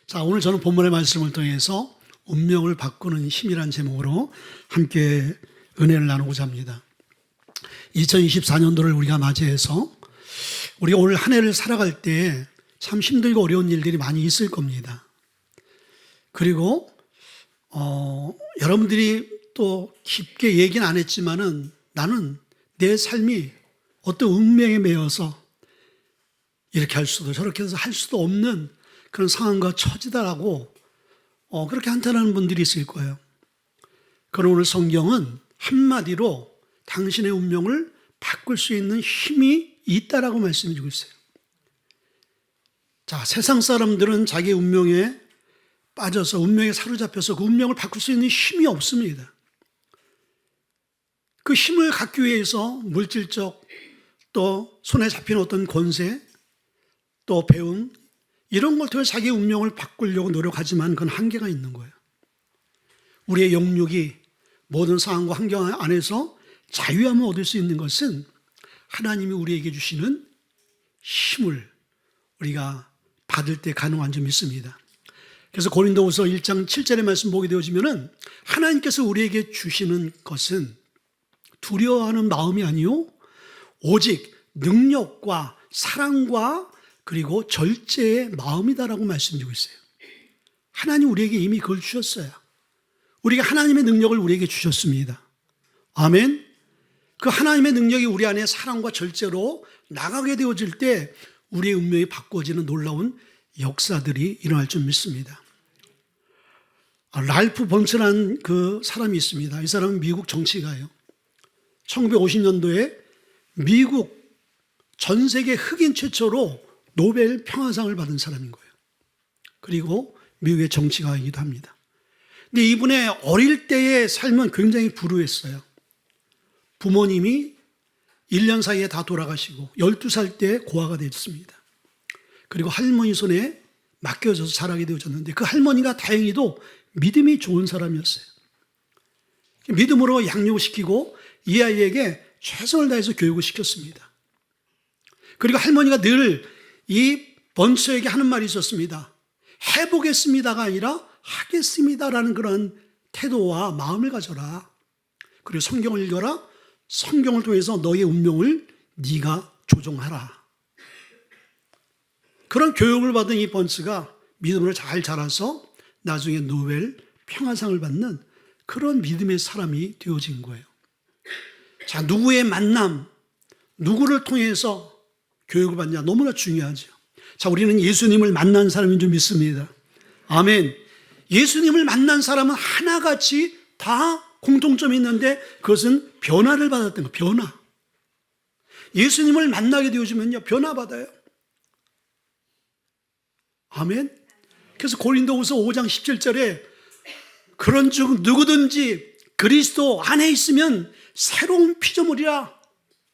자, 오늘 저는 본문의 말씀을 통해서 운명을 바꾸는 힘이란 제목으로 함께 은혜를 나누고자 합니다. 2024년도를 우리가 맞이해서 우리가 올 한 해를 살아갈 때 참 힘들고 어려운 일들이 많이 있을 겁니다. 그리고 여러분들이 또 깊게 얘기는 안 했지만은 나는 내 삶이 어떤 운명에 매여서 이렇게 할 수도 저렇게 해서 할 수도 없는 그런 상황과 처지다라고 그렇게 한탄하는 분들이 있을 거예요. 그러나 오늘 성경은 한마디로 당신의 운명을 바꿀 수 있는 힘이 있다라고 말씀해 주고 있어요. 자, 세상 사람들은 자기 운명에 빠져서 운명에 사로잡혀서 그 운명을 바꿀 수 있는 힘이 없습니다. 그 힘을 갖기 위해서 물질적 또 손에 잡힌 어떤 권세 또 배움 이런 걸 통해 자기 운명을 바꾸려고 노력하지만 그건 한계가 있는 거예요. 우리의 영육이 모든 상황과 환경 안에서 자유함을 얻을 수 있는 것은 하나님이 우리에게 주시는 힘을 우리가 받을 때 가능한 점 있습니다. 그래서 고린도후서 1장 7절의 말씀 보게 되어지면은 하나님께서 우리에게 주시는 것은 두려워하는 마음이 아니요 오직 능력과 사랑과 그리고 절제의 마음이다라고 말씀드리고 있어요. 하나님 우리에게 이미 그걸 주셨어요. 우리가 하나님의 능력을 우리에게 주셨습니다. 아멘. 그 하나님의 능력이 우리 안에 사랑과 절제로 나가게 되어질 때 우리의 운명이 바꿔지는 놀라운 역사들이 일어날 줄 믿습니다. 랄프 번츠라는 그 사람이 있습니다. 이 사람은 미국 정치가예요. 1950년도에 미국 전 세계 흑인 최초로 노벨 평화상을 받은 사람인 거예요. 그리고 미국의 정치가이기도 합니다. 근데 이분의 어릴 때의 삶은 굉장히 불우했어요. 부모님이 1년 사이에 다 돌아가시고 12살 때 고아가 됐습니다. 그리고 할머니 손에 맡겨져서 자라게 되어졌는데 그 할머니가 다행히도 믿음이 좋은 사람이었어요. 믿음으로 양육을 시키고 이 아이에게 최선을 다해서 교육을 시켰습니다. 그리고 할머니가 늘 이 번처에게 하는 말이 있었습니다. 해보겠습니다가 아니라 하겠습니다라는 그런 태도와 마음을 가져라. 그리고 성경을 읽어라. 성경을 통해서 너의 운명을 네가 조종하라. 그런 교육을 받은 이 번츠가 믿음으로 잘 자라서 나중에 노벨 평화상을 받는 그런 믿음의 사람이 되어진 거예요. 자, 누구의 만남, 누구를 통해서 교육을 받냐 너무나 중요하죠. 자, 우리는 예수님을 만난 사람인 줄 믿습니다. 아멘. 예수님을 만난 사람은 하나같이 다 공통점이 있는데 그것은 변화를 받았던 거, 변화. 예수님을 만나게 되어지면요, 변화받아요. 아멘. 그래서 고린도후서 5장 17절에 그런즉 누구든지 그리스도 안에 있으면 새로운 피조물이라.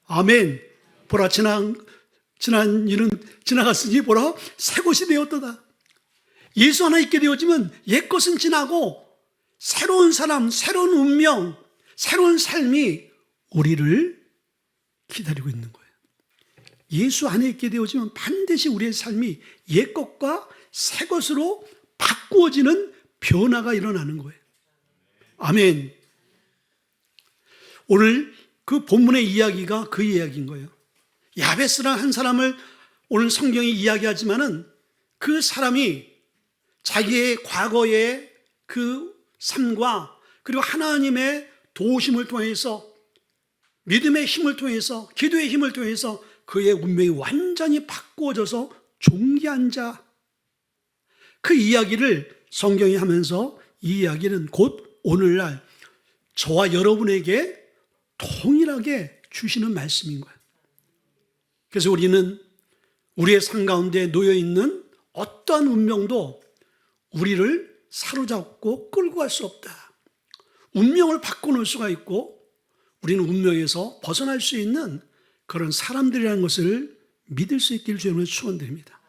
아멘. 보라 지난 일은 지나갔으니 보라 새 것이 되었도다. 예수 하나 있게 되어지면 옛것은 지나고 새로운 사람, 새로운 운명, 새로운 삶이 우리를 기다리고 있는 거예요. 예수 안에 있게 되어지면 반드시 우리의 삶이 옛것과 새것으로 바꾸어지는 변화가 일어나는 거예요. 아멘. 오늘 그 본문의 이야기가 그 이야기인 거예요. 야베스라는 한 사람을 오늘 성경이 이야기하지만은 그 사람이 자기의 과거의 그 삶과 그리고 하나님의 도우심을 통해서 믿음의 힘을 통해서 기도의 힘을 통해서 그의 운명이 완전히 바꾸어져서 존귀한 자. 그 이야기를 성경이 하면서 이 이야기는 곧 오늘날 저와 여러분에게 동일하게 주시는 말씀인 거예요. 그래서 우리는 우리의 삶 가운데 놓여있는 어떠한 운명도 우리를 사로잡고 끌고 갈 수 없다. 운명을 바꿔놓을 수가 있고 우리는 운명에서 벗어날 수 있는 그런 사람들이라는 것을 믿을 수 있기를 주님을 축원드립니다.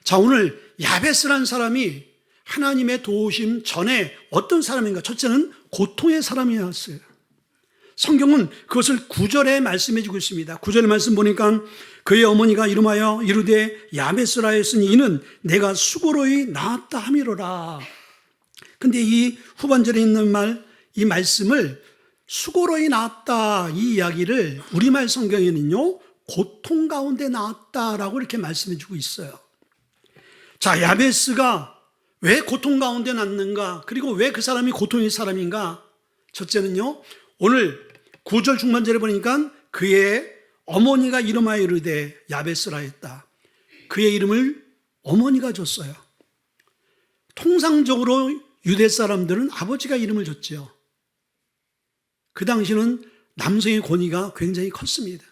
자, 오늘 야베스라는 사람이 하나님의 도우심 전에 어떤 사람인가? 첫째는 고통의 사람이었어요. 성경은 그것을 9절에 말씀해 주고 있습니다. 9절의 말씀 보니까 그의 어머니가 이름하여 이르되 야베스라 했으니 이는 내가 수고로이 낳았다 함이로라. 근데 이 후반절에 있는 이 말씀을 수고로이 낳았다, 이 이야기를 우리말 성경에는요, 고통 가운데 낳았다라고 이렇게 말씀해 주고 있어요. 자, 야베스가 왜 고통 가운데 낳는가? 그리고 왜 그 사람이 고통의 사람인가? 첫째는요, 오늘 9절 중반절에 보니까 그의 어머니가 이름하여 이르되 야베스라 했다. 그의 이름을 어머니가 줬어요. 통상적으로 유대 사람들은 아버지가 이름을 줬죠. 그 당시는 남성의 권위가 굉장히 컸습니다.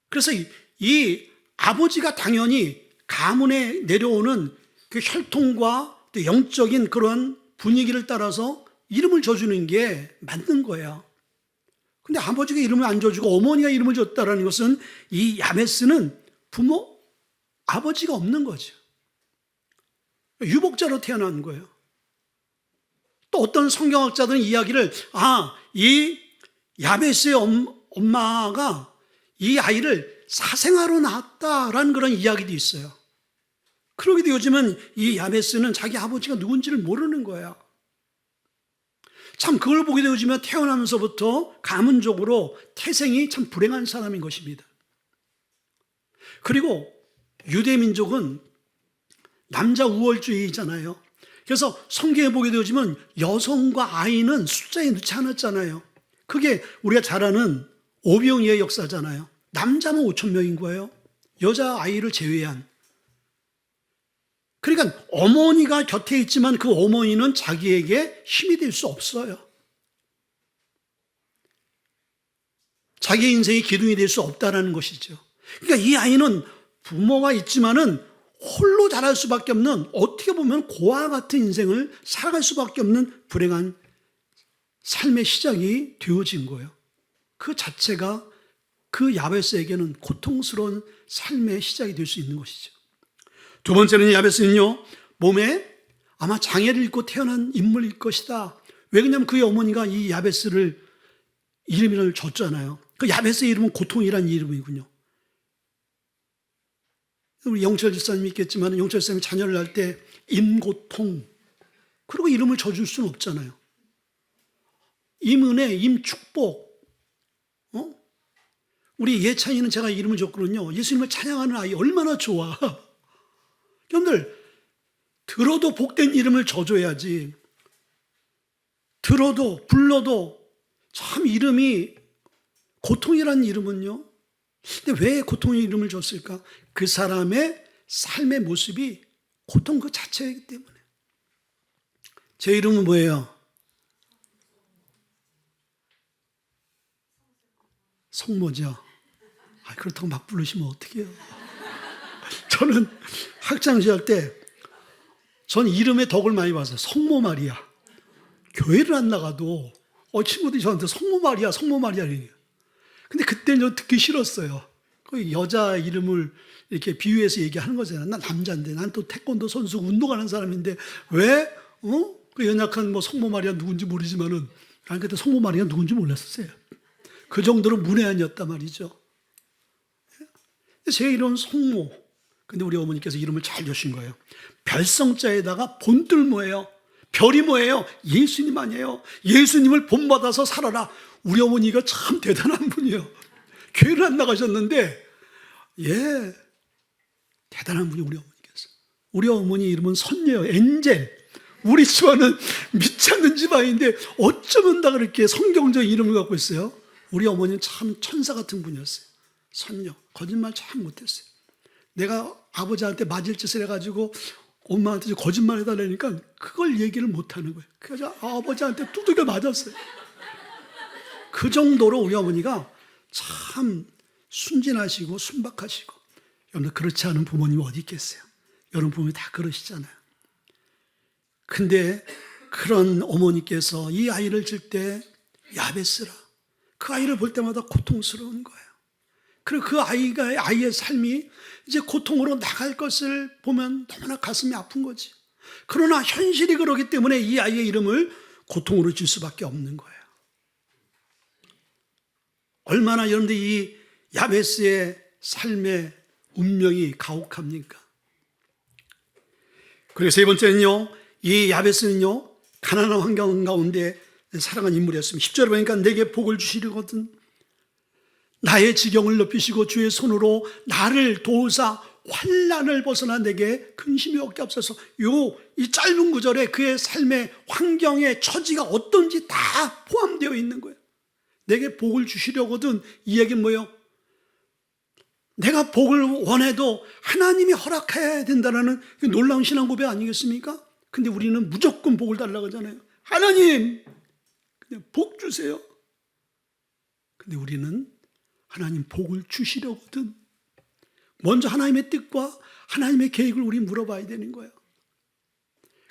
그래서 이 아버지가 당연히 가문에 내려오는 그 혈통과 또 영적인 그런 분위기를 따라서 이름을 줘주는 게 맞는 거예요. 근데 아버지가 이름을 안 줘주고 어머니가 이름을 줬다라는 것은 이 야베스는 아버지가 없는 거죠. 유복자로 태어난 거예요. 또 어떤 성경학자들은 이야기를, 이 야베스의 엄마가 이 아이를 사생아로 낳았다라는 그런 이야기도 있어요. 그러기도 요즘은 이 야베스는 자기 아버지가 누군지를 모르는 거예요. 참 그걸 보게 되어지면 태어나면서부터 가문적으로 태생이 참 불행한 사람인 것입니다. 그리고 유대민족은 남자 우월주의잖아요. 그래서 성경에 보게 되어지면 여성과 아이는 숫자에 넣지 않았잖아요. 그게 우리가 잘 아는 오병이의 역사잖아요. 남자는 5,000명인 거예요. 여자 아이를 제외한. 그러니까 어머니가 곁에 있지만 그 어머니는 자기에게 힘이 될 수 없어요. 자기의 인생의 기둥이 될 수 없다는 것이죠. 그러니까 이 아이는 부모가 있지만은 홀로 자랄 수밖에 없는, 어떻게 보면 고아 같은 인생을 살아갈 수밖에 없는 불행한 삶의 시작이 되어진 거예요. 그 자체가 그 야베스에게는 고통스러운 삶의 시작이 될 수 있는 것이죠. 두 번째는 야베스는요, 몸에 아마 장애를 입고 태어난 인물일 것이다. 왜 그러냐면 그의 어머니가 이 야베스를 이름을 줬잖아요. 그 야베스의 이름은 고통이라는 이름이군요. 우리 영철 집사님이 있겠지만 영철 집사님이 자녀를 낳을 때 임고통, 그리고 이름을 져줄 수는 없잖아요. 임은혜, 임축복. 우리 예찬이는 제가 이름을 줬거든요. 예수님을 찬양하는 아이 얼마나 좋아. 여러분들, 들어도 복된 이름을 져줘야지. 들어도 불러도 참 이름이, 고통이라는 이름은요, 근데 왜 고통의 이름을 줬을까? 그 사람의 삶의 모습이 고통 그 자체이기 때문에. 제 이름은 뭐예요? 성모죠. 그렇다고 막 부르시면 어떡해요? 저는 학창시절 때 전 이름의 덕을 많이 봤어요. 성모 마리아. 교회를 안 나가도 친구들이 저한테 성모 마리아, 성모 마리아 이래요. 근데 그때는 듣기 싫었어요. 그 여자 이름을 이렇게 비유해서 얘기하는 거잖아요. 난 남자인데, 난 또 태권도 선수 운동하는 사람인데 왜 그 연약한 성모 마리아 누군지 모르지만은, 난 그때 성모 마리아 누군지 몰랐었어요. 그 정도로 문외한이었단 말이죠. 제 이름은 성모. 근데 우리 어머니께서 이름을 잘 주신 거예요. 별성자에다가 본뜰 뭐예요? 별이 뭐예요? 예수님 아니에요? 예수님을 본받아서 살아라. 우리 어머니가 참 대단한 분이에요. 교회를 안 나가셨는데, 대단한 분이 우리 어머니께서. 우리 어머니 이름은 선녀예요. 엔젤. 우리 집안은 믿지 않는 집안인데 어쩌면 다 그렇게 성경적 이름을 갖고 있어요. 우리 어머니는 참 천사 같은 분이었어요. 선녀. 거짓말 참 못했어요. 내가 아버지한테 맞을 짓을 해가지고 엄마한테 거짓말 해달라니까 그걸 얘기를 못하는 거예요. 그래서 아버지한테 두들겨 맞았어요. 그 정도로 우리 어머니가 참 순진하시고 순박하시고. 여러분, 그렇지 않은 부모님이 어디 있겠어요? 여러분 부모님 다 그러시잖아요. 근데 그런 어머니께서 이 아이를 질 때 야베스라, 그 아이를 볼 때마다 고통스러운 거예요. 그리고 그 아이의 삶이 이제 고통으로 나갈 것을 보면 너무나 가슴이 아픈 거지. 그러나 현실이 그러기 때문에 이 아이의 이름을 고통으로 줄 수밖에 없는 거예요. 얼마나 여러분들 이 야베스의 삶의 운명이 가혹합니까? 그리고 세 번째는요, 이 야베스는요, 가난한 환경 가운데 살아간 인물이었습니다. 10절에 보니까 내게 복을 주시려거든 나의 지경을 높이시고 주의 손으로 나를 도우사 환난을 벗어나 내게 근심이 없게 하옵소서. 이 짧은 구절에 그의 삶의 환경의 처지가 어떤지 다 포함되어 있는 거예요. 내게 복을 주시려거든, 이 얘기는 뭐예요? 내가 복을 원해도 하나님이 허락해야 된다는 놀라운 신앙 고백 아니겠습니까? 근데 우리는 무조건 복을 달라고 하잖아요. 하나님, 그냥 복 주세요. 근데 우리는 하나님 복을 주시려거든 먼저 하나님의 뜻과 하나님의 계획을 우리 물어봐야 되는 거예요.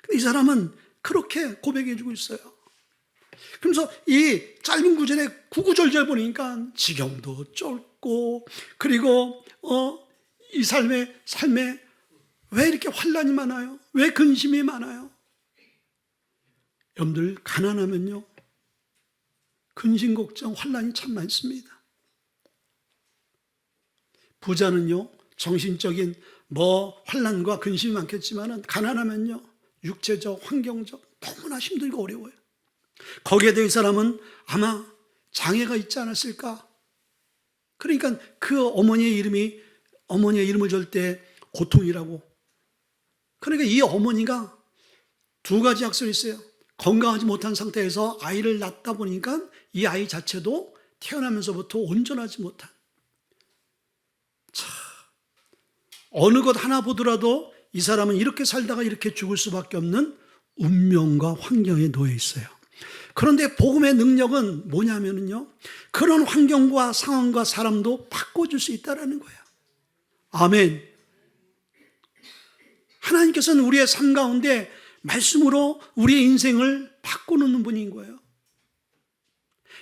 근데 이 사람은 그렇게 고백해 주고 있어요. 그러면서 이 짧은 구절에 구구절절 보니까 지경도 좁고, 그리고 이 삶에 왜 이렇게 환난이 많아요? 왜 근심이 많아요? 여러분들 가난하면요, 근심 걱정 환난이 참 많습니다. 부자는요, 정신적인 환난과 근심이 많겠지만 가난하면요, 육체적, 환경적 너무나 힘들고 어려워요. 거기에 대해 이 사람은 아마 장애가 있지 않았을까? 그러니까 그 어머니의 이름을 줄 때 고통이라고. 그러니까 이 어머니가 두 가지 약속이 있어요. 건강하지 못한 상태에서 아이를 낳다 보니까 이 아이 자체도 태어나면서부터 온전하지 못한. 어느 것 하나 보더라도 이 사람은 이렇게 살다가 이렇게 죽을 수밖에 없는 운명과 환경에 놓여 있어요. 그런데 복음의 능력은 뭐냐면요, 그런 환경과 상황과 사람도 바꿔줄 수 있다는 거예요. 아멘. 하나님께서는 우리의 삶 가운데 말씀으로 우리의 인생을 바꿔놓는 분인 거예요.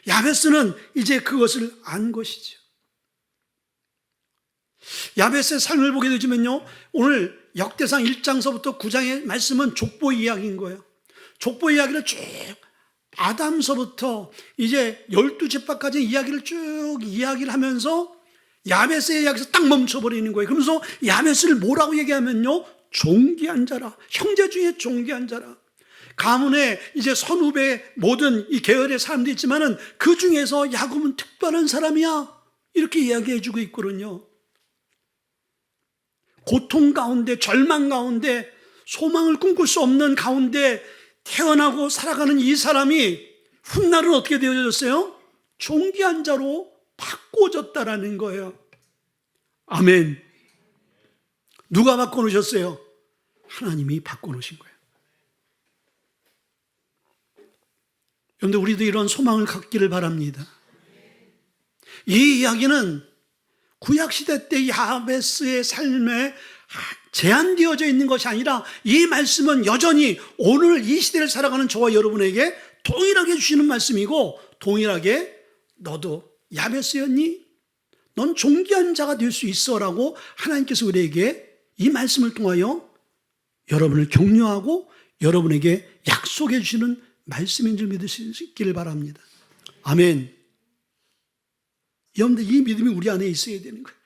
야베스는 이제 그것을 안 것이죠. 야베스의 삶을 보게 되지만요, 오늘 역대상 1장서부터 9장의 말씀은 족보 이야기인 거예요. 족보 이야기를 쭉 아담서부터 이제 12집합까지 이야기를 쭉 이야기를 하면서 야베스의 이야기에서 딱 멈춰버리는 거예요. 그러면서 야베스를 뭐라고 얘기하면요, 존귀한 자라, 형제 중에 존귀한 자라. 가문에 이제 선후배 모든 이 계열의 사람도 있지만은 그 중에서 야곱은 특별한 사람이야, 이렇게 이야기해 주고 있거든요. 고통 가운데, 절망 가운데, 소망을 꿈꿀 수 없는 가운데 태어나고 살아가는 이 사람이 훗날은 어떻게 되어졌어요? 존귀한 자로 바꿔졌다라는 거예요. 아멘. 누가 바꿔놓으셨어요? 하나님이 바꿔놓으신 거예요. 그런데 우리도 이런 소망을 갖기를 바랍니다. 이 이야기는 구약시대 때 야베스의 삶에 제한되어져 있는 것이 아니라 이 말씀은 여전히 오늘 이 시대를 살아가는 저와 여러분에게 동일하게 주시는 말씀이고, 동일하게 너도 야베스였니? 넌 존귀한 자가 될 수 있어 라고 하나님께서 우리에게 이 말씀을 통하여 여러분을 격려하고 여러분에게 약속해 주시는 말씀인 줄 믿으시기를 바랍니다. 아멘. 여러분들 이 믿음이 우리 안에 있어야 되는 거예요.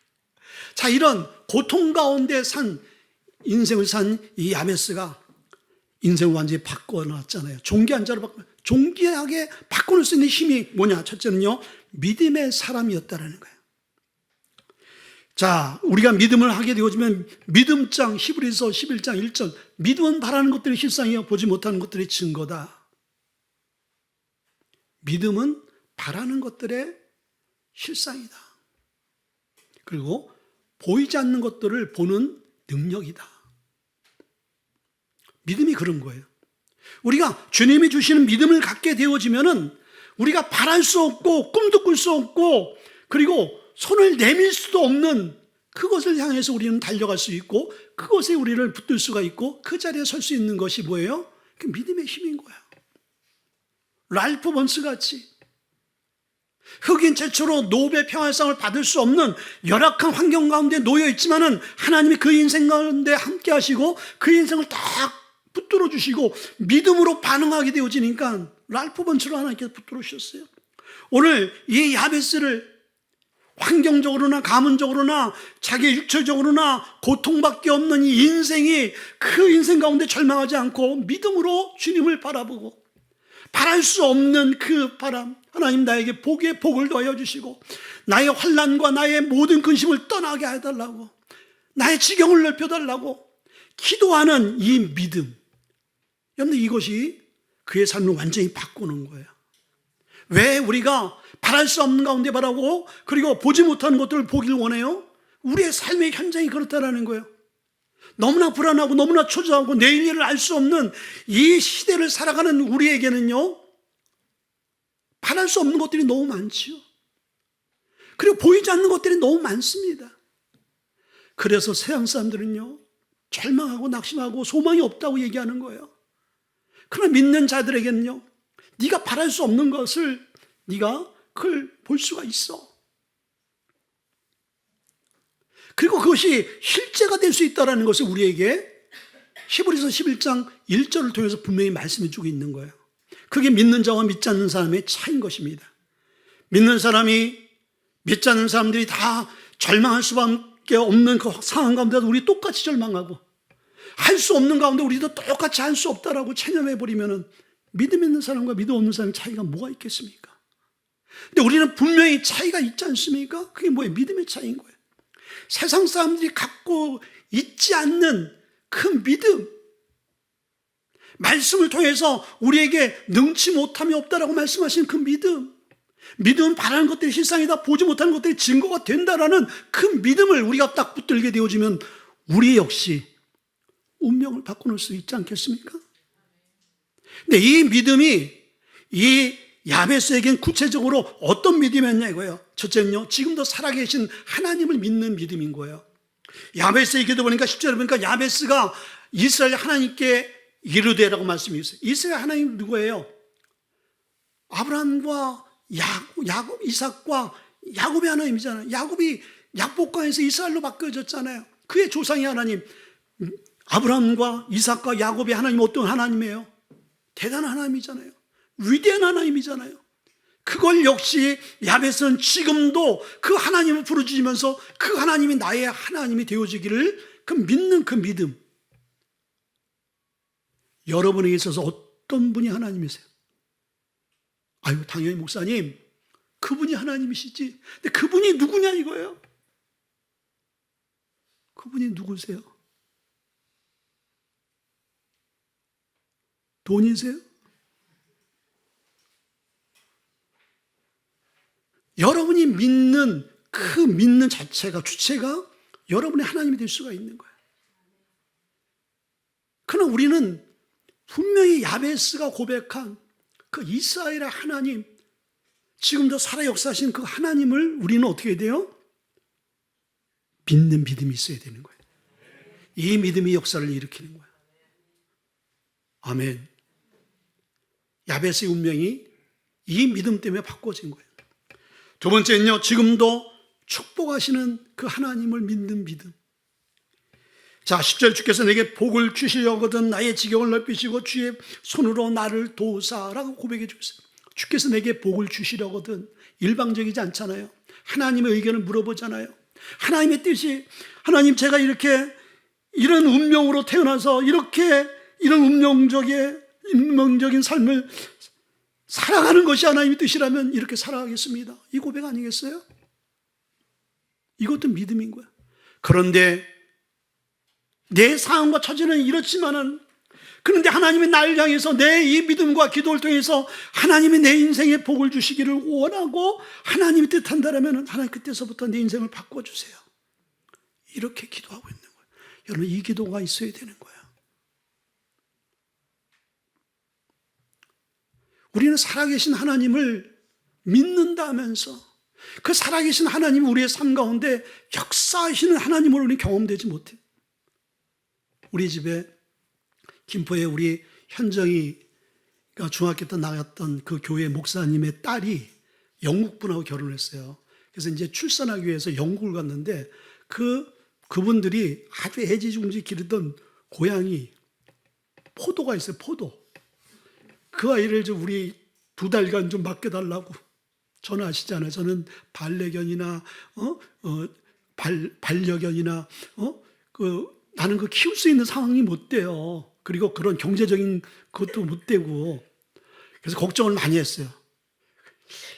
자, 이런 고통 가운데 인생을 산 이 야베스가 인생을 완전히 바꿔놨잖아요. 존귀한 자로 존귀하게 바꿔놓을 수 있는 힘이 뭐냐? 첫째는요, 믿음의 사람이었다라는 거예요. 자, 우리가 믿음을 하게 되어지면 믿음장 히브리서 11장 1절, 믿음은 바라는 것들이 실상이요 보지 못하는 것들이 증거다. 믿음은 바라는 것들의 실상이다. 그리고 보이지 않는 것들을 보는 능력이다. 믿음이 그런 거예요. 우리가 주님이 주시는 믿음을 갖게 되어지면은 우리가 바랄 수 없고 꿈도 꿀 수 없고 그리고 손을 내밀 수도 없는 그것을 향해서 우리는 달려갈 수 있고 그것에 우리를 붙들 수가 있고 그 자리에 설 수 있는 것이 뭐예요? 그 믿음의 힘인 거야. 랄프 번스 같이 흑인 최초로 노벨 평화상을 받을 수 없는 열악한 환경 가운데 놓여 있지만은 하나님이 그 인생 가운데 함께 하시고 그 인생을 딱 붙들어 주시고 믿음으로 반응하게 되어지니까 랄프 번츠로 하나님께서 붙들어 주셨어요. 오늘 이 야베스를 환경적으로나 가문적으로나 자기 육체적으로나 고통밖에 없는 이 인생이 그 인생 가운데 절망하지 않고 믿음으로 주님을 바라보고 바랄 수 없는 그 바람, 하나님 나에게 복에 복을 더하여 주시고 나의 환난과 나의 모든 근심을 떠나게 해달라고, 나의 지경을 넓혀달라고 기도하는 이 믿음, 여러분 이것이 그의 삶을 완전히 바꾸는 거예요. 왜 우리가 바랄 수 없는 가운데 바라고 그리고 보지 못하는 것들을 보기를 원해요? 우리의 삶의 현장이 그렇다라는 거예요. 너무나 불안하고 너무나 초조하고 내일 일을 알 수 없는 이 시대를 살아가는 우리에게는요, 바랄 수 없는 것들이 너무 많지요. 그리고 보이지 않는 것들이 너무 많습니다. 그래서 세상 사람들은요, 절망하고 낙심하고 소망이 없다고 얘기하는 거예요. 그러나 믿는 자들에게는요, 네가 바랄 수 없는 것을 네가 그걸 볼 수가 있어. 그리고 그것이 실제가 될 수 있다는 것을 우리에게 히브리서 11장 1절을 통해서 분명히 말씀해 주고 있는 거예요. 그게 믿는 자와 믿지 않는 사람의 차이인 것입니다. 믿는 사람이 믿지 않는 사람들이 다 절망할 수밖에 없는 그 상황 가운데도 우리 똑같이 절망하고 할 수 없는 가운데 우리도 똑같이 할 수 없다라고 체념해버리면 믿음 있는 사람과 믿음 없는 사람의 차이가 뭐가 있겠습니까? 근데 우리는 분명히 차이가 있지 않습니까? 그게 뭐예요? 믿음의 차이인 거예요. 세상 사람들이 갖고 있지 않는 그 믿음, 말씀을 통해서 우리에게 능치 못함이 없다라고 말씀하신 그 믿음은 바라는 것들이 실상이다, 보지 못하는 것들이 증거가 된다라는 그 믿음을 우리가 딱 붙들게 되어지면 우리 역시 운명을 바꿔놓을 수 있지 않겠습니까? 근데 이 믿음이 이 야베스에겐 구체적으로 어떤 믿음이었냐 이거예요. 첫째는요, 지금도 살아계신 하나님을 믿는 믿음인 거예요. 야베스의 기도 보니까 10절에 보니까 야베스가 이스라엘 하나님께 이르되라고 말씀이 있어요. 이스라엘 하나님 누구예요? 아브라함과 야곱, 이삭과 야곱의 하나님이잖아요. 야곱이 약복강에서 이스라엘로 바뀌어졌잖아요. 그의 조상이 하나님, 아브라함과 이삭과 야곱의 하나님 어떤 하나님이에요? 대단한 하나님이잖아요. 위대한 하나님이잖아요. 그걸 역시 야베스는 지금도 그 하나님을 부르짖으면서 그 하나님이 나의 하나님이 되어지기를 그 믿는 그 믿음. 여러분에게 있어서 어떤 분이 하나님이세요? 아유, 당연히 목사님, 그분이 하나님이시지. 근데 그분이 누구냐 이거예요? 그분이 누구세요? 돈이세요? 여러분이 믿는 그 믿는 자체가, 주체가 여러분의 하나님이 될 수가 있는 거예요. 그러나 우리는 분명히 야베스가 고백한 그 이스라엘의 하나님, 지금도 살아 역사하신 그 하나님을 우리는 어떻게 해야 돼요? 믿는 믿음이 있어야 되는 거예요. 이 믿음이 역사를 일으키는 거예요. 아멘. 야베스의 운명이 이 믿음 때문에 바꿔진 거예요. 두 번째는요, 지금도 축복하시는 그 하나님을 믿는 믿음. 자, 10절 주께서 내게 복을 주시려거든 나의 지경을 넓히시고 주의 손으로 나를 도우사라고 고백해 주셨어요. 주께서 내게 복을 주시려거든. 일방적이지 않잖아요. 하나님의 의견을 물어보잖아요. 하나님의 뜻이, 하나님 제가 이렇게 이런 운명으로 태어나서 이렇게 이런 운명적인 삶을 살아가는 것이 하나님의 뜻이라면 이렇게 살아가겠습니다. 이 고백 아니겠어요? 이것도 믿음인 거야. 그런데 내 상황과 처지는 이렇지만은, 그런데 하나님이 나를 향해서 내 이 믿음과 기도를 통해서 하나님이 내 인생에 복을 주시기를 원하고 하나님이 뜻한다면 하나님 그때서부터 내 인생을 바꿔주세요. 이렇게 기도하고 있는 거예요. 여러분, 이 기도가 있어야 되는 거예요. 우리는 살아계신 하나님을 믿는다면서 그 살아계신 하나님이 우리의 삶 가운데 역사하시는 하나님을 우리는 경험되지 못해요. 우리 집에 김포에 우리 현정이가 중학교 때 나갔던 그 교회 목사님의 딸이 영국분하고 결혼했어요. 그래서 이제 출산하기 위해서 영국을 갔는데 그분들이 아주 애지중지 기르던 고양이 포도가 있어요. 포도. 그 아이를 좀 우리 2달간 좀 맡겨달라고 저는 아시잖아요. 저는 반려견이나 반려견이나 나는 그 키울 수 있는 상황이 못 돼요. 그리고 그런 경제적인 것도 못 되고 그래서 걱정을 많이 했어요.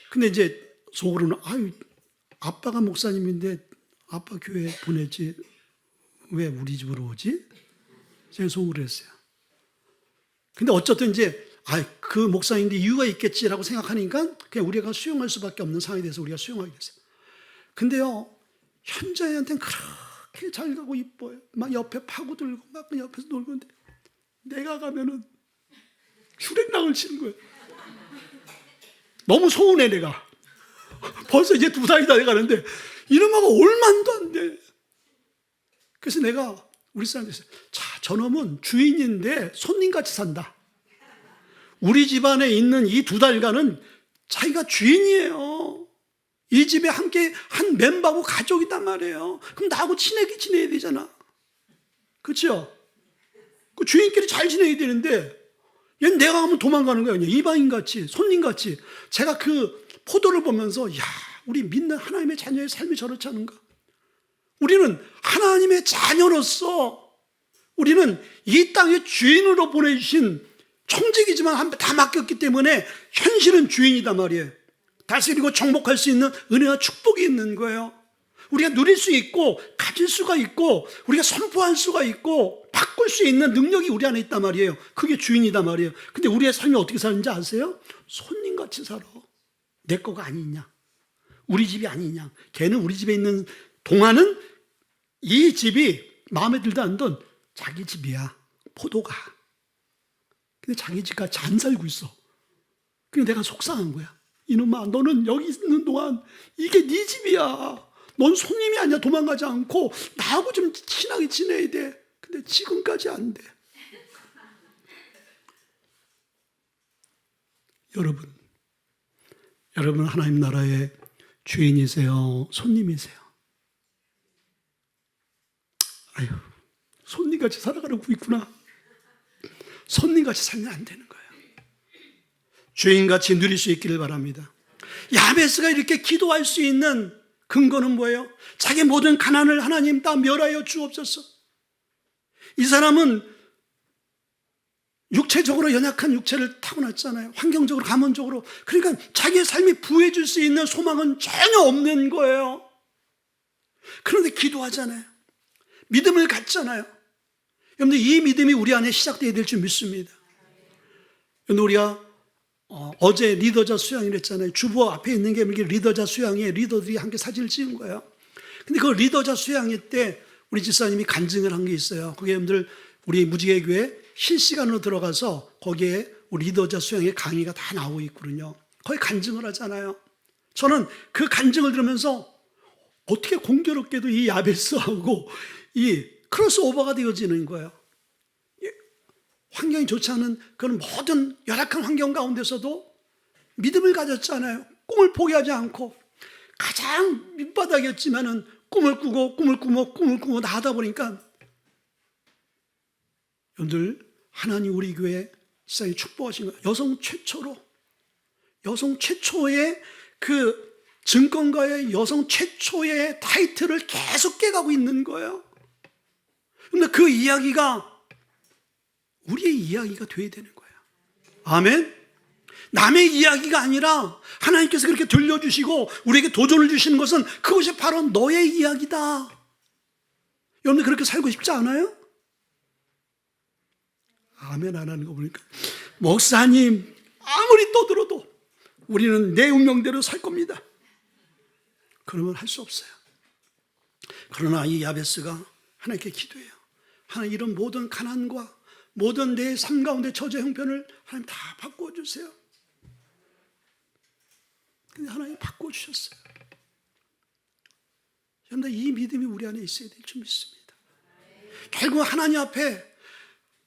근데 이제 속으로는 아유 아빠가 목사님인데 아빠 교회 보내지 왜 우리 집으로 오지? 제가 속으로 했어요. 근데 어쨌든 이제 그 목사인데 이유가 있겠지라고 생각하니까 그냥 우리가 수용할 수밖에 없는 상황에 대해서 우리가 수용하게 됐어요. 근데요 현자애한테는 그렇게 잘 가고 이뻐요. 막 옆에 파고들고 막 옆에서 놀고 있는데 내가 가면은 휴랭랑을 치는 거예요. 너무 서운해 내가. 벌써 이제 2살이 다 돼가는데 이놈하고 올만도 안 돼. 그래서 내가 우리 사람한테 자, 저놈은 주인인데 손님같이 산다. 우리 집안에 있는 이 2달간은 자기가 주인이에요. 이 집에 함께 한 멤버고 가족이단 말이에요. 그럼 나하고 친하게 지내야 되잖아. 그렇죠? 그 주인끼리 잘 지내야 되는데 얘는 내가 가면 도망가는 거야. 그냥 이방인같이 손님같이. 제가 그 포도를 보면서 야 우리 믿는 하나님의 자녀의 삶이 저렇지 않은가. 우리는 하나님의 자녀로서 우리는 이 땅의 주인으로 보내주신 청직이지만 다 맡겼기 때문에 현실은 주인이다 말이에요. 다스리고 정복할 수 있는 은혜와 축복이 있는 거예요. 우리가 누릴 수 있고 가질 수가 있고 우리가 선포할 수가 있고 바꿀 수 있는 능력이 우리 안에 있단 말이에요. 그게 주인이다 말이에요. 근데 우리의 삶이 어떻게 사는지 아세요? 손님같이 살아. 내 거가 아니냐, 우리 집이 아니냐. 걔는 우리 집에 있는 동안은 이 집이 마음에 들다 않던 자기 집이야. 포도가. 근데 자기 집같이 안 살고 있어. 그래서 내가 속상한 거야. 이놈아 너는 여기 있는 동안 이게 네 집이야. 넌 손님이 아니야. 도망가지 않고 나하고 좀 친하게 지내야 돼. 근데 지금까지 안 돼. 여러분 하나님 나라의 주인이세요? 손님이세요? 아유, 손님같이 살아가려고 있구나. 손님같이 살면 안 되는 거예요. 주인같이 누릴 수 있기를 바랍니다. 야베스가 이렇게 기도할 수 있는 근거는 뭐예요? 자기 모든 가난을 하나님 다 멸하여 주옵소서. 이 사람은 육체적으로 연약한 육체를 타고났잖아요. 환경적으로 가문적으로. 그러니까 자기의 삶이 부해질 수 있는 소망은 전혀 없는 거예요. 그런데 기도하잖아요. 믿음을 갖잖아요. 여러분들 이 믿음이 우리 안에 시작되어야 될 줄 믿습니다. 우리가 어제 리더자 수양을 했잖아요. 주보 앞에 있는 게 리더자 수양에 리더들이 함께 사진을 찍은 거예요. 근데 그 리더자 수양회 때 우리 집사님이 간증을 한 게 있어요. 그게 여러분들 우리 무지개 교회 실시간으로 들어가서 거기에 우리 리더자 수양회 강의가 다 나오고 있거든요. 거기 간증을 하잖아요. 저는 그 간증을 들으면서 어떻게 공교롭게도 이 야베스하고 이 크로스오버가 되어지는 거예요. 환경이 좋지 않은 그런 모든 열악한 환경 가운데서도 믿음을 가졌잖아요. 꿈을 포기하지 않고 가장 밑바닥이었지만은 꿈을 꾸고 나가다 보니까 여러분들 하나님 우리 교회 세상에 축복하신 거예요. 여성 최초의 그 증권가의 여성 최초의 타이틀을 계속 깨가고 있는 거예요. 그런데 그 이야기가 우리의 이야기가 돼야 되는 거예요. 아멘. 남의 이야기가 아니라 하나님께서 그렇게 들려주시고 우리에게 도전을 주시는 것은 그것이 바로 너의 이야기다. 여러분 그렇게 살고 싶지 않아요? 아멘 안 하는 거 보니까 목사님 아무리 떠들어도 우리는 내 운명대로 살 겁니다. 그러면 할 수 없어요. 그러나 이 야베스가 하나님께 기도해요. 하나님 이런 모든 가난과 모든 내 삶 가운데 처제 형편을 하나님 다 바꿔주세요. 근데 하나님 바꿔주셨어요. 여러분들 이 믿음이 우리 안에 있어야 될 줄 믿습니다. 결국 하나님 앞에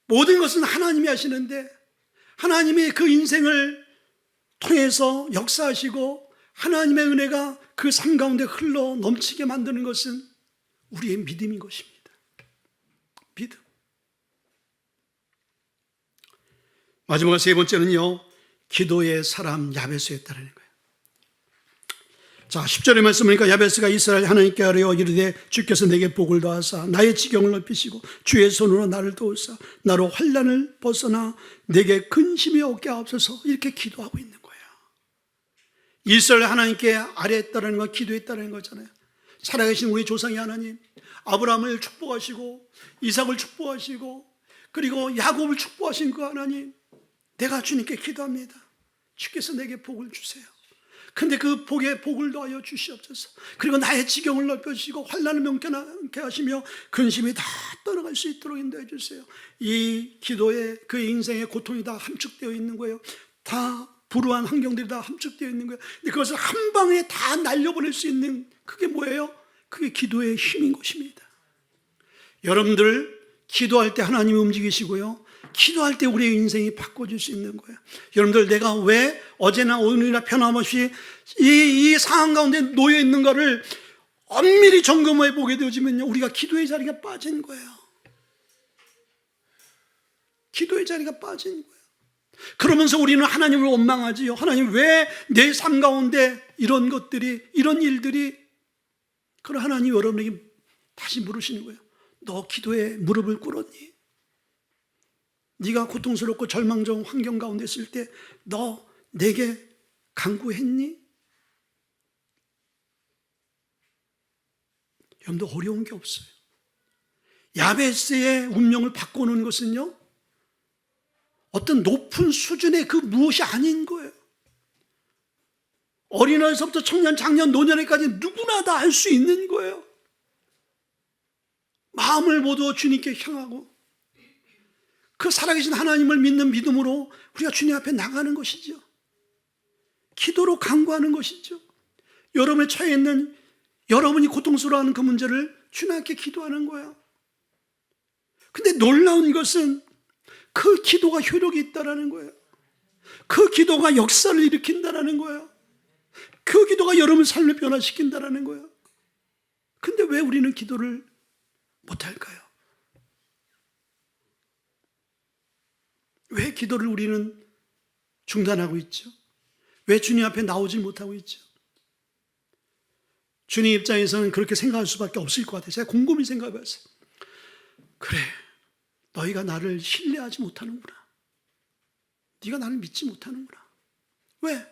모든 것은 하나님이 하시는데 하나님이 그 인생을 통해서 역사하시고 하나님의 은혜가 그 삶 가운데 흘러 넘치게 만드는 것은 우리의 믿음인 것입니다. 믿음. 마지막 세 번째는요, 기도의 사람 야베스였다는 거예요. 자, 10절의 말씀 보니까 야베스가 이스라엘 하나님께 아뢰어 이르되 주께서 내게 복을 더하사 나의 지경을 넓히시고 주의 손으로 나를 도우사 나로 환난을 벗어나 내게 근심이 없게 하옵소서. 이렇게 기도하고 있는 거예요. 이스라엘 하나님께 아뢰었다는 건 기도했다는 거잖아요. 살아계신 우리 조상의 하나님, 아브라함을 축복하시고 이삭을 축복하시고 그리고 야곱을 축복하신 그 하나님, 내가 주님께 기도합니다. 주께서 내게 복을 주세요. 근데 그 복에 복을 더하여 주시옵소서. 그리고 나의 지경을 넓혀주시고 환난을 명쾌하게 하시며 근심이 다 떠나갈 수 있도록 인도해 주세요. 이 기도에 그의 인생의 고통이 다 함축되어 있는 거예요. 다 불우한 환경들이 다 함축되어 있는 거예요. 근데 그것을 한 방에 다 날려보낼 수 있는 그게 뭐예요? 그게 기도의 힘인 것입니다. 여러분들 기도할 때 하나님이 움직이시고요, 기도할 때 우리의 인생이 바꿔질 수 있는 거예요. 여러분들, 내가 왜 어제나 오늘이나 변함없이 이 상황 가운데 놓여 있는가를 엄밀히 점검해 보게 되어지면요, 우리가 기도의 자리가 빠진 거예요. 기도의 자리가 빠진 거예요. 그러면서 우리는 하나님을 원망하지요. 하나님, 왜 내 삶 가운데 이런 것들이, 이런 일들이. 그럼 하나님 여러분에게 다시 물으시는 거예요. 너 기도에 무릎을 꿇었니? 네가 고통스럽고 절망적 환경 가운데 있을 때 너 내게 간구했니? 여러분도 어려운 게 없어요. 야베스의 운명을 바꾸는 것은요, 어떤 높은 수준의 그 무엇이 아닌 거예요. 어린아이서부터 청년, 장년, 노년에까지 누구나 다 할 수 있는 거예요. 마음을 모두 주님께 향하고 그 살아계신 하나님을 믿는 믿음으로 우리가 주님 앞에 나가는 것이죠. 기도로 간구하는 것이죠. 여러분의 처해 있는, 여러분이 고통스러워하는 그 문제를 주님께 기도하는 거예요. 근데 놀라운 것은 그 기도가 효력이 있다는 거예요. 그 기도가 역사를 일으킨다는 거예요. 그 기도가 여러분 삶을 변화시킨다는 거예요. 근데 왜 우리는 기도를 못할까요? 왜 기도를 우리는 중단하고 있죠? 왜 주님 앞에 나오지 못하고 있죠? 주님 입장에서는 그렇게 생각할 수밖에 없을 것 같아요. 제가 곰곰이 생각해봤어요. 그래, 너희가 나를 신뢰하지 못하는구나. 네가 나를 믿지 못하는구나. 왜?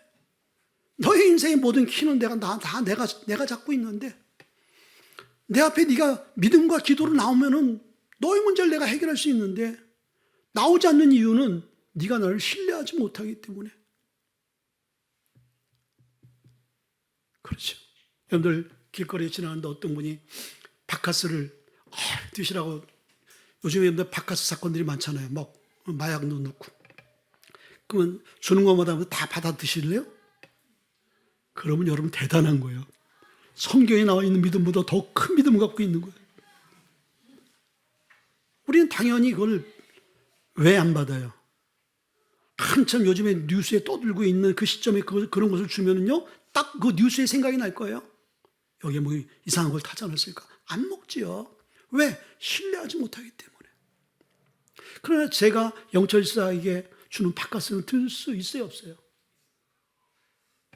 너의 인생의 모든 키는 내가 잡고 있는데, 내 앞에 네가 믿음과 기도로 나오면은 너의 문제를 내가 해결할 수 있는데, 나오지 않는 이유는 네가 나를 신뢰하지 못하기 때문에. 그렇죠. 여러분들 길거리에 지나가는데 어떤 분이 바카스를 드시라고, 요즘에 여러분들 바카스 사건들이 많잖아요. 막 마약도 넣고. 그러면 주는 것마다 다 받아 드실래요? 그러면 여러분 대단한 거예요. 성경에 나와 있는 믿음보다 더 큰 믿음을 갖고 있는 거예요. 우리는 당연히 그걸 왜 안 받아요? 한참 요즘에 뉴스에 떠들고 있는 그 시점에 그런 것을 주면은요, 딱 그 뉴스의 생각이 날 거예요. 여기에 뭐 이상한 걸 타지 않았을까? 안 먹지요. 왜? 신뢰하지 못하기 때문에. 그러나 제가 영철사에게 주는 바카스는 들 수 있어요, 없어요?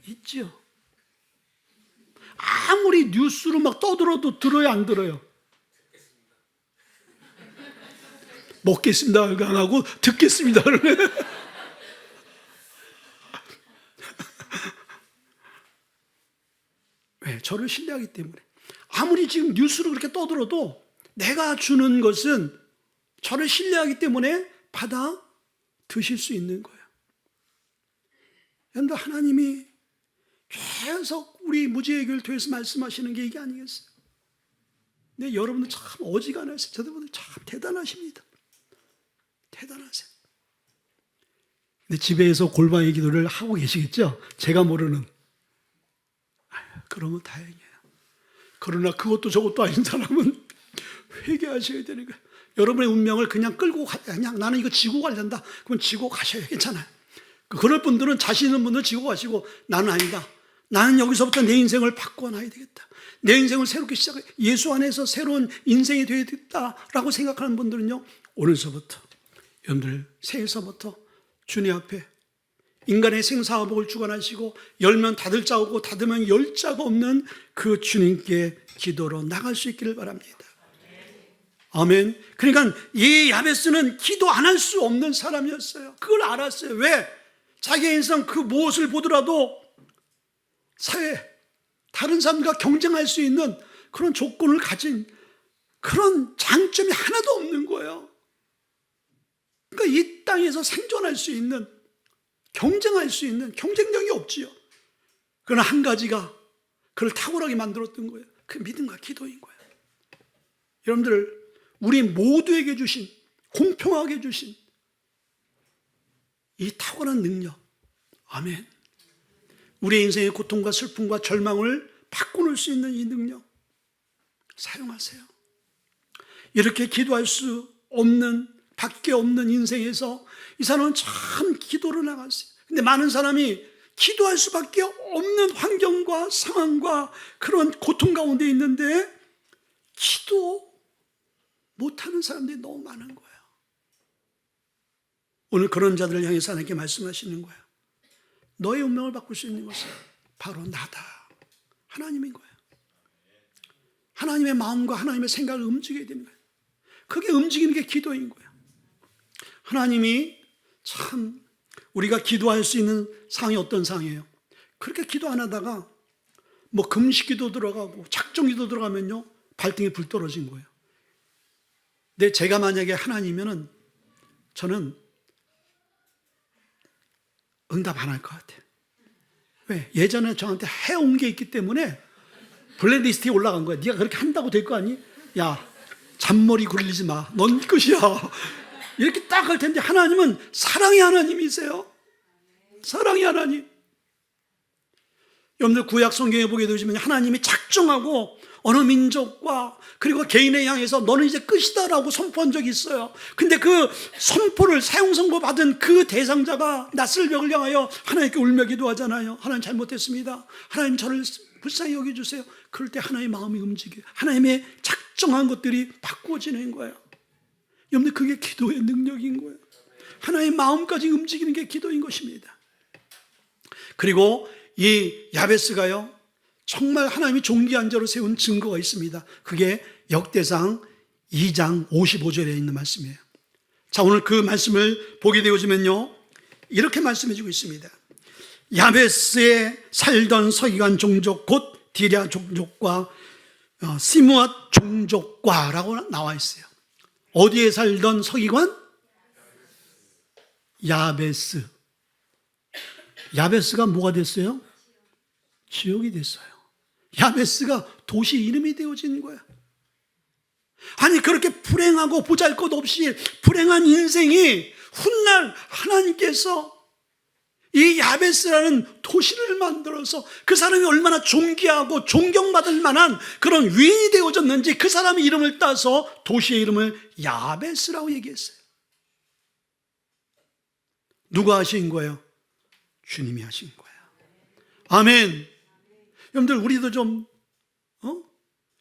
있지요. 아무리 뉴스로 막 떠들어도 들어요, 안 들어요? 먹겠습니다 안 하고 듣겠습니다. 왜? 저를 신뢰하기 때문에. 아무리 지금 뉴스로 그렇게 떠들어도 내가 주는 것은 저를 신뢰하기 때문에 받아 드실 수 있는 거예요. 여러분들, 하나님이 계속 우리 무지개교회에서 말씀하시는 게 이게 아니겠어요? 근데 여러분들 참 어지간하세요. 저분들 참 대단하십니다. 대단하세요. 근데 집에서 골방의 기도를 하고 계시겠죠? 제가 모르는. 그러면 다행이에요. 그러나 그것도 저것도 아닌 사람은 회개하셔야 되는 거예요. 여러분의 운명을 그냥 끌고 그냥 나는 이거 지고 가려한다. 그럼 지고 가셔야 괜찮아요. 그럴 분들은, 자신 있는 분들은 지고 가시고, 나는 아니다. 나는 여기서부터 내 인생을 바꿔놔야 되겠다. 내 인생을 새롭게 시작해, 예수 안에서 새로운 인생이 되겠다라고 생각하는 분들은요, 오늘서부터, 여러분들 새해서부터 주님 앞에 인간의 생사화복을 주관하시고 열면 닫을 자 없고 닫으면 열 자가 없는 그 주님께 기도로 나갈 수 있기를 바랍니다. 아멘. 그러니까 이 야베스는 기도 안 할 수 없는 사람이었어요. 그걸 알았어요. 왜? 자기의 인생 그 무엇을 보더라도 사회, 다른 사람과 경쟁할 수 있는 그런 조건을 가진 그런 장점이 하나도 없는 거예요. 그러니까 이 땅에서 생존할 수 있는, 경쟁할 수 있는 경쟁력이 없지요. 그러나 한 가지가 그를 탁월하게 만들었던 거예요. 그 믿음과 기도인 거예요. 여러분들, 우리 모두에게 주신, 공평하게 주신 이 탁월한 능력, 아멘. 우리의 인생의 고통과 슬픔과 절망을 바꿔놓을 수 있는 이 능력 사용하세요. 이렇게 기도할 수 없는, 밖에 없는 인생에서 이 사람은 참 기도로 나갔어요. 근데 많은 사람이 기도할 수밖에 없는 환경과 상황과 그런 고통 가운데 있는데 기도 못하는 사람들이 너무 많은 거예요. 오늘 그런 자들을 향해서 하나님께 말씀하시는 거예요. 너의 운명을 바꿀 수 있는 것은 바로 나다. 하나님인 거예요. 하나님의 마음과 하나님의 생각을 움직여야 되는 거예요. 그게 움직이는 게 기도인 거예요. 하나님이 참 우리가 기도할 수 있는 상황이 어떤 상황이에요? 그렇게 기도 안 하다가 뭐 금식기도 들어가고 작정기도 들어가면요 발등에 불 떨어진 거예요. 근데 제가 만약에 하나님이면은 저는 응답 안 할 것 같아요. 왜? 예전에 저한테 해온 게 있기 때문에 블랙리스트에 올라간 거야. 네가 그렇게 한다고 될 거 아니? 야, 잔머리 굴리지 마. 넌 끝이야. 이렇게 딱 할 텐데 하나님은 사랑의 하나님이세요. 사랑의 하나님. 여러분들 구약 성경에 보게 되시면 하나님이 작정하고 어느 민족과 그리고 개인에 향해서 너는 이제 끝이다라고 선포한 적이 있어요. 근데 그 선포를 사형 선고 받은 그 대상자가 낯을 벽을 향하여 하나님께 울며 기도하잖아요. 하나님 잘못했습니다. 하나님 저를 불쌍히 여겨주세요. 그럴 때 하나님의 마음이 움직여요. 하나님의 작정한 것들이 바꾸어지는 거예요. 여러분들 그게 기도의 능력인 거예요. 하나님의 마음까지 움직이는 게 기도인 것입니다. 그리고 이 야베스가요 정말 하나님이 존귀한 자로 세운 증거가 있습니다. 그게 역대상 2장 55절에 있는 말씀이에요. 자, 오늘 그 말씀을 보게 되어지면요 이렇게 말씀해 주고 있습니다. 야베스에 살던 서기관 종족 곧 디랴 종족과 시므앗 종족과라고 나와 있어요. 어디에 살던 서기관? 야베스. 야베스가 뭐가 됐어요? 지역이 됐어요. 야베스가 도시 이름이 되어진 거야. 아니 그렇게 불행하고 보잘것없이 불행한 인생이 훗날 하나님께서 이 야베스라는 도시를 만들어서 그 사람이 얼마나 존귀하고 존경받을 만한 그런 위인이 되어졌는지 그 사람의 이름을 따서 도시의 이름을 야베스라고 얘기했어요. 누가 하신 거예요? 주님이 하신 거예요. 아멘. 여러분들 우리도 좀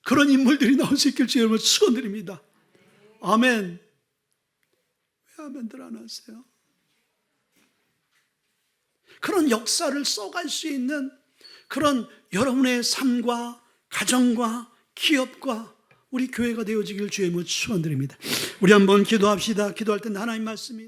그런 인물들이 나올 수 있길 주님을 축원드립니다. 아멘. 왜 아멘들 안 하세요? 그런 역사를 써갈 수 있는 그런 여러분의 삶과 가정과 기업과 우리 교회가 되어지길 주님을 축원드립니다. 우리 한번 기도합시다. 기도할 때는 하나님 말씀이